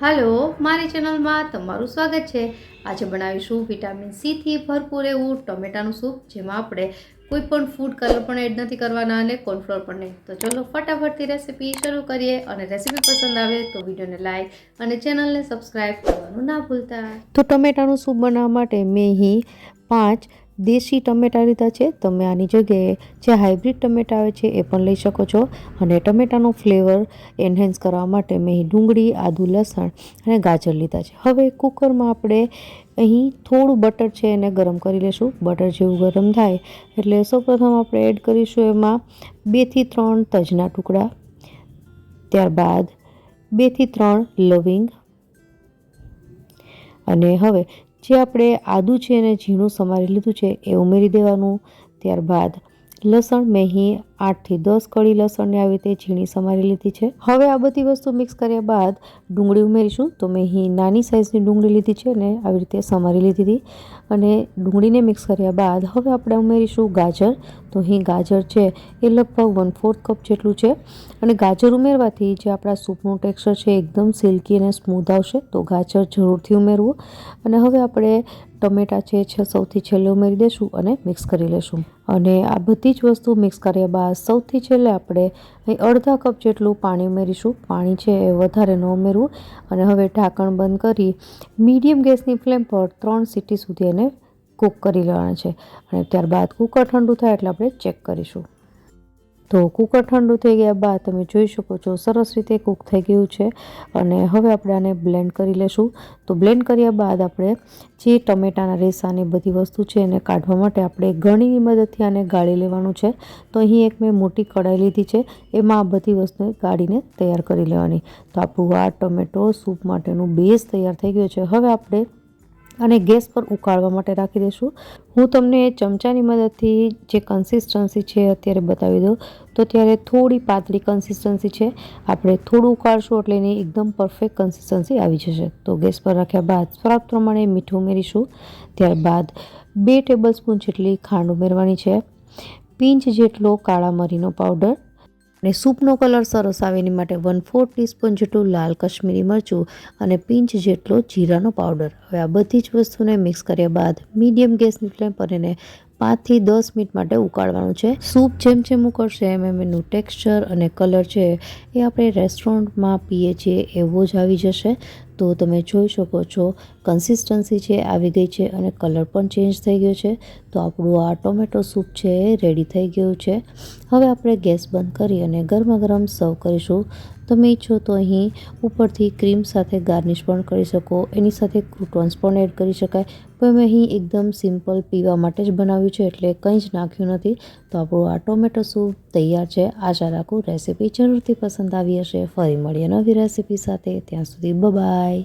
Hello मारी channel में तमारू स्वागत है। आज बनावीशुं विटामिन सी थी भरपूर एवं टमेटाનું सूप, जेमां आपणे कोईपण फूड कलर पण एड नहीं करवाना अने कॉर्नफ्लोर पण नहीं। तो चलो फटाफटथी रेसिपी शुरू करिए अने रेसिपी पसंद आवे तो विडियोने लाइक अने चेनलने सब्सक्राइब करवानुं ना भूलता। तो टमेटाનું सूप बनाववा माटे मैं અહીં 5 देशी टमेटा लीधा है। तमे आनी जगह जे हाइब्रिड टमेटा आवे छे ए पण लई शको छो। अने टमेटानो फ्लेवर एनहेन्स करवा माटे मैं અહીં डूंगળી, आदू, लसण अने गाजर लीधा है। हवे कुकर में आपणे અહીં थोड़ું बटर है एने गरम करी लेशुं। बटर जेवुं गरम थाय एटले सौप्रथम आपणे एड करीशुं एमां 2 થી 3 तजना टुकड़ा, त्यारबाद 2 થી 3 लविंग अने हवे जे आपणे आदू है ने झीणुं समारी लीधुं छे ए उमेरी देवानुं। त्यारबाद लसण मैं અહીં 8 થી 10 कड़ी लसण ने आवी रीते झीणी समारी लीधी छे। हवे आ बधी वस्तु मिक्स कर्या बाद डूंगળી उमेरीशुं। तो मैं અહીં नानी साइजनी डूंगળી लीधी छे ने आवी रीते समारी लीधी हती अने डूंगળીને मिक्स कर्या बाद हवे आपणे उमेरीशुं गाजर। तो અહીં गाजर है ए लगभग 1/4 कप जेटलुं छे अने गाजर उमेरवाथी जे आपणा सूपनुं टेक्सचर है एकदम सिल्की अने स्मूथ आवशे। तो गाजर जरूरथी उमेरवुं। अने हवे आपणे टमेटा है सौथी छेल्ले उमेरी देशुं अने मिक्स करी लेशुं। अने आ बधी ज वस्तु मिक्स कर्या बाद सौथी छेल्ले आपणे अर्धा कप जेटलुं पाणी उमेरीशुं। पाणी है ए वधारे न उमेरवुं अने हवे ढांकण बंद करी मीडियम गैसनी फ्लेम पर 3 सीटी सुधी एने कूक करी लेवानुं छे। अने त्यारबाद कूकर ठंडू थाय एटले आपणे चेक करीशुं। तो कूकर ठंडू थई गया बाद तमे जोई शको छो सरस रीते कूक थई गयुं छे। अने हवे आपणे आने ब्लेन्ड करी लेशुं। तो ब्लेन्ड कर्या बाद आपणे जे टमेटाना रेसा ने बधी वस्तु छे एने काढवा माटे आपणे गळणीनी मददथी आने गाળી लेवानुं छे। तो અહીં एक मैं मोटी कढ़ाई लीधी छे एमां आ बधी वस्तु गाळीने तैयार करी लेवानी। तो आपणुं आ टमेटो सूप माटेनुं बेઝ तैयार थई गयुं छे। हवे आपणे અને ગેસ પર ઉકાળવા માટે રાખી દઈશું। હું તમને ચમચાની મદદથી જે કન્સિસ્ટન્સી છે અત્યારે બતાવી દઉં। તો ત્યારે થોડી પાતળી કન્સિસ્ટન્સી છે, આપણે થોડું ઉકાળશું એટલે એની એકદમ પરફેક્ટ કન્સિસ્ટન્સી આવી જશે। તો ગેસ પર રાખ્યા બાદ સ્વાદ પ્રમાણે મીઠું ઉમેરીશું। ત્યારબાદ 2 ટેબલસ્પૂન જેટલી ખાંડ ઉમેરવાની છે, પિંચ જેટલો કાળા મરીનો પાવડર અને सूपનો कलर सरस आवे एनी माटे 1/4 टीस्पून जेटલું लाल कश्मीरी मरचुं અને પિંચ જેટલો જીરાનો પાવડર। હવે આ બધી જ વસ્તુને મિક્સ કર્યા બાદ મીડિયમ ગેસની ફ્લેમ પર એને 5 થી 10 મિનિટ માટે ઉકાળવાનું છે। સૂપ જેમ જેમ ઉકળશે એમ એનું ટેક્સચર અને કલર છે એ આપણે રેસ્ટોરન્ટમાં પીએ છીએ એવો જ આવી જશે। તો તમે જોઈ શકો છો કન્સિસ્ટન્સી છે આવી ગઈ છે અને કલર પણ ચેન્જ થઈ ગયો છે। તો આપણું આ ટોમેટો સૂપ છે એ રેડી થઈ ગયું છે। હવે આપણે ગેસ બંધ કરી અને ગરમા ગરમ સર્વ કરીશું। તમે ઈચ્છો તો અહીં ઉપરથી ક્રીમ સાથે ગાર્નિશ પણ કરી શકો, એની સાથે ક્રૂટોન્સ પણ એડ કરી શકાય, પણ મેં અહીં એકદમ સિમ્પલ પીવા માટે જ બનાવ્યું છે એટલે કંઈ જ નાખ્યું નથી। તો આપણું આ ટોમેટો સૂપ તૈયાર છે। આશા રાખું રેસિપી જરૂરથી પસંદ આવી હશે। ફરી મળીએ નવી રેસિપી સાથે, ત્યાં સુધી બાય।